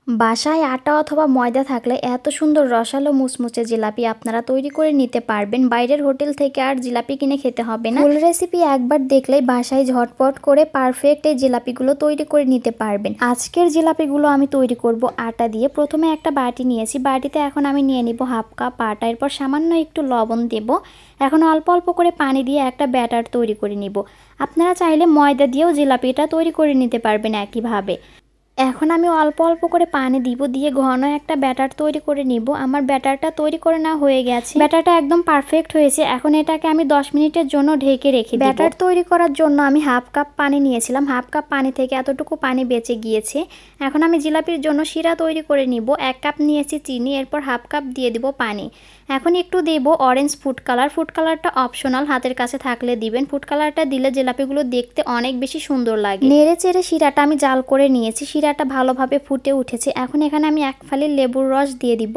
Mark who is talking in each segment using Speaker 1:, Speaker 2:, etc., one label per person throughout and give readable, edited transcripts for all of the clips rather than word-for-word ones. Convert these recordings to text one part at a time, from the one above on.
Speaker 1: বাসায় আটা অথবা ময়দা থাকলে এত সুন্দর রসালো মুচমুচে জিলাপি আপনারা তৈরি করে নিতে পারবেন। বাইরের হোটেল থেকে আর জিলাপি কিনে খেতে হবে না। ফুল রেসিপি একবার দেখলেই বাসায় ঝটপট করে পারফেক্ট এই জিলাপিগুলো তৈরি করে নিতে পারবেন। আজকের জিলাপিগুলো আমি তৈরি করব আটা দিয়ে। প্রথমে একটা বাটি নিয়েছি, বাটিতে এখন আমি নিয়ে নিব হাফ কাপ আটা, এরপর সামান্য একটু লবণ দেব। এখন অল্প অল্প করে পানি দিয়ে একটা ব্যাটার তৈরি করে নিব। আপনারা চাইলে ময়দা দিয়েও জিলাপিটা তৈরি করে নিতে পারবেন একইভাবে। এখন আমি অল্প অল্প করে পানি দিব, দিয়ে ঘন একটা ব্যাটার তৈরি করে নিব। আমার ব্যাটারটা তৈরি করে না হয়ে গেছে, ব্যাটারটা একদম পারফেক্ট হয়েছে। এখন এটাকে আমি 10 মিনিটের জন্য ঢেকে রেখে দিব। ব্যাটার তৈরি করার জন্য আমি হাফ কাপ পানি নিয়েছিলাম, হাফ কাপ পানি থেকে এতটুকু পানি বেঁচে গিয়েছে। এখন আমি জিলাপির জন্য শিরা তৈরি করে নিব। 1 কাপ নিয়েছি চিনি, এরপর হাফ কাপ দিয়ে দিব পানি। এখন একটু দেব অরেঞ্জ ফুড কালার। ফুড কালারটা অপশনাল, হাতের কাছে থাকলে দিবেন। ফুড কালারটা দিলে জিলাপিগুলো দেখতে অনেক বেশি সুন্দর লাগে। নেড়ে চেড়ে শিরাটা আমি জাল করে নিয়েছি, শিরাটা ভালোভাবে ফুটে উঠেছে। এখন এখানে আমি 1 ফালি লেবুর রস দিয়ে দিব।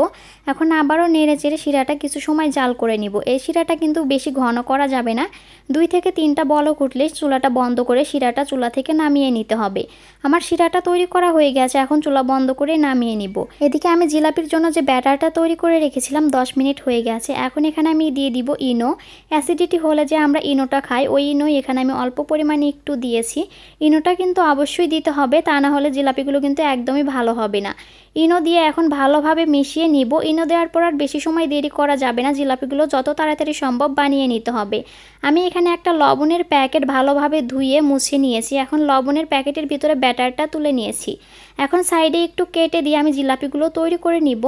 Speaker 1: এখন আবারও নেড়ে চেড়ে শিরাটা কিছু সময় জাল করে নিব। এই শিরাটা কিন্তু বেশি ঘন করা যাবে না। 2 থেকে 3টা বলক উঠলে চুলাটা বন্ধ করে শিরাটা চুলা থেকে নামিয়ে নিতে হবে। আমার শিরাটা তৈরি করা হয়ে গেছে, এখন চুলা বন্ধ করে নামিয়ে নিব। এদিকে আমি জিলাপির জন্য যে ব্যাটারটা তৈরি করে রেখেছিলাম 10 মিনিট হয়ে গেছে। এখন এখানে আমি দিয়ে দিব ইনো। অ্যাসিডিটি হলে যে আমরা ইনোটা খাই, ওই ইনোই এখানে আমি অল্প পরিমাণে একটু দিয়েছি। ইনোটা কিন্তু অবশ্যই দিতে হবে, তা না হলে জিলাপিগুলো কিন্তু একদমই ভালো হবে না। ইনো দিয়ে এখন ভালোভাবে মিশিয়ে নিব। ইনো দেওয়ার পর আর বেশি সময় দেরি করা যাবে না, জিলাপিগুলো যত তাড়াতাড়ি সম্ভব বানিয়ে নিতে হবে। আমি এখানে একটা লবণের প্যাকেট ভালোভাবে ধুয়ে মুছে নিয়েছি। এখন লবণের প্যাকেটের ভিতরে ব্যাটারটা তুলে নিয়েছি। এখন সাইডে একটু কেটে দিয়ে আমি জিলাপিগুলো তৈরি করে নিব।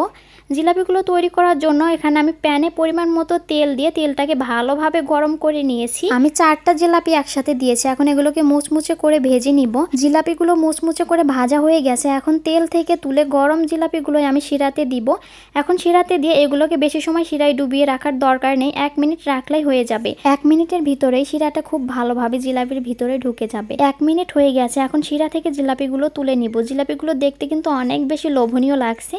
Speaker 1: জিলাপিগুলো তৈরি করার জন্য এখানে আমি প্যানে পরিমাণ মতো তেল দিয়ে তেলটাকে ভালোভাবে গরম করে নিয়েছি। আমি 4টা জিলাপি একসাথে দিয়েছি। এখন এগুলোকে মুচমুচে করে ভেজে নিব। জিলাপিগুলো মুচমুচে করে ভাজা হয়ে গেছে। এখন তেল থেকে তুলে গরম জিলাপিগুলো আমি শিরাতে দিব। এখন শিরাতে দিয়ে এগুলোকে বেশি সময় শিরায় ডুবিয়ে রাখার দরকার নেই, 1 মিনিট রাখলেই হয়ে যাবে। 1 মিনিটের ভিতরেই শিরাটা খুব ভালোভাবে জিলাপির ভিতরে ঢুকে যাবে। 1 মিনিট হয়ে গেছে, এখন শিরা থেকে জিলাপিগুলো তুলে নিব। জিলাপিগুলো দেখতে কিন্তু অনেক বেশি লোভনীয় লাগছে।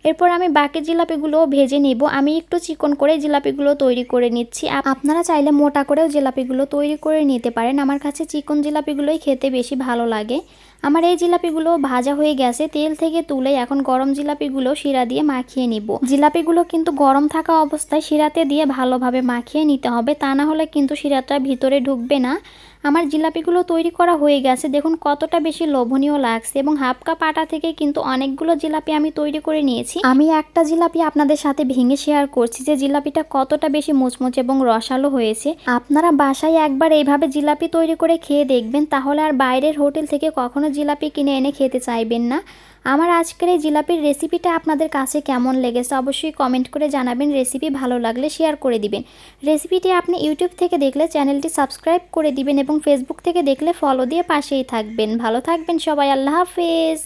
Speaker 1: এরপর আমি বাকি জিলাপিগুলো ভেজে নিব। আমি একটু চিকন করে জিলাপিগুলো তৈরি করে নিচ্ছি। আপনারা চাইলে মোটা করেও জিলাপিগুলো তৈরি করে নিতে পারেন। আমার কাছে চিকন জিলাপিগুলোই খেতে বেশি ভালো লাগে। আমার এই জিলাপিগুলো ভাজা হয়ে গেছে, তেল থেকে তুলে এখন গরম জিলাপিগুলো শিরা দিয়ে মাখিয়ে নিব। জিলাপিগুলো কিন্তু গরম থাকা অবস্থায় শিরাতে দিয়ে ভালোভাবে মাখিয়ে নিতে হবে, তা না হলে কিন্তু শিরাটা ভিতরে ঢুকবে না। আমার জিলাপিগুলো তৈরি করা হয়ে গেছে, দেখুন কতটা বেশি লোভনীয় লাগছে। এবং হাফ কাপ আটা থেকে কিন্তু অনেকগুলো জিলাপি আমি তৈরি করে নিয়েছি। আমি একটা জিলাপি আপনাদের সাথে ভেঙে শেয়ার করছি যে জিলাপিটা কতটা বেশি মুচমুচে এবং রসালো হয়েছে। আপনারা বাসায় একবার এইভাবে জিলাপি তৈরি করে খেয়ে দেখবেন, তাহলে আর বাইরের হোটেল থেকে কখনো জিলাপি কিনে এনে খেতে চাইবেন না। আমার আজকের এই জিলাপির রেসিপিটা আপনাদের কাছে কেমন লেগেছে অবশ্যই কমেন্ট করে জানাবেন। রেসিপি ভালো লাগলে শেয়ার করে দিবেন। রেসিপিটি আপনি ইউটিউব থেকে দেখলে চ্যানেলটি সাবস্ক্রাইব করে দিবেন এবং ফেসবুক থেকে দেখলে ফলো দিয়ে পাশেই থাকবেন। ভালো থাকবেন সবাই, আল্লাহ হাফেজ।